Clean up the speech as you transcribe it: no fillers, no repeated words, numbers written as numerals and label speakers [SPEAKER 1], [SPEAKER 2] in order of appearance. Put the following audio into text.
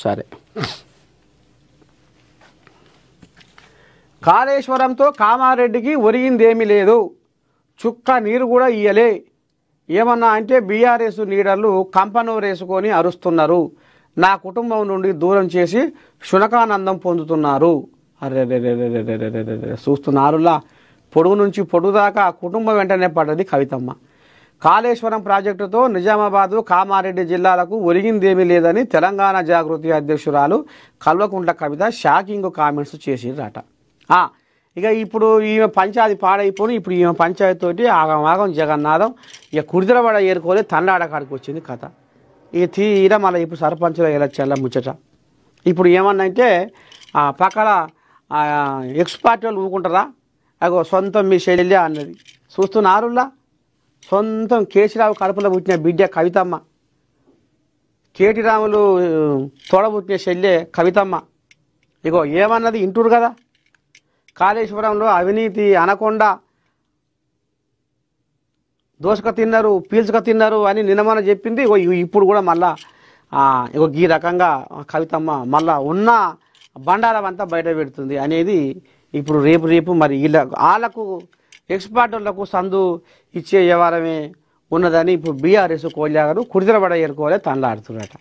[SPEAKER 1] సరే, కాళేశ్వరంతో కామారెడ్డికి ఒరిగిందేమీ లేదు, చుక్క నీరు కూడా ఇయ్యలే. ఏమన్నా అంటే బీఆర్ఎస్ లీడర్లు కంపనూరేసుకొని అరుస్తున్నారు, నా కుటుంబం నుండి దూరం చేసి శునకానందం పొందుతున్నారు. అరే చూస్తున్నారులా, పొడుగు నుంచి పొడుగు దాకా కుటుంబం వెంటనే పడ్డది కవితమ్మ. కాళేశ్వరం ప్రాజెక్టుతో నిజామాబాదు కామారెడ్డి జిల్లాలకు ఒరిగిందేమీ లేదని తెలంగాణ జాగృతి అధ్యక్షురాలు కల్వకుంట్ల కవిత షాకింగ్ కామెంట్స్ చేసిరట. ఇక ఇప్పుడు ఈమె పంచాయతీ పాడైపోయి ఇప్పుడు ఈమె పంచాయతీ తోటి ఆగమాగం జగన్నాథం ఇక కుడిదలబడ ఏరుకోలే తండాడకాడికి వచ్చింది కథ. ఇక తీరా మళ్ళీ ఇప్పుడు సర్పంచుల ఎలక్షన్ల ముచ్చట. ఇప్పుడు ఏమన్నా అంటే పక్కన ఎక్స్ పార్టీ వాళ్ళు ఊరుకుంటారా, అగో సొంతం మీ శైలి అన్నది చూస్తున్నారులా. సొంతం కేసీరావు కడుపులో పుట్టిన బిడ్డ కవితమ్మ, కేటీ రాములు తోడబుట్టిన శల్యే కవితమ్మ. ఇగో ఏమన్నది ఇంటూరు కదా, కాళేశ్వరంలో అవినీతి అనకుండా దోసుక తిన్నారు పీల్చుక తిన్నారు అని నిన్నమన చెప్పింది. ఇగో ఇప్పుడు కూడా మళ్ళా ఇగో ఈ రకంగా కవితమ్మ మళ్ళా ఉన్న బండారం అంతా బయట పెడుతుంది అనేది ఇప్పుడు రేపు మరి వాళ్ళకు ఎక్స్పర్ట్లకు సందు ఇచ్చే వ్యవహారమే ఉన్నదని ఇప్పుడు బీఆర్ఎస్ కోల్యాగారు కుడిదలబడ ఏరుకోలే తనలాడుతున్నట.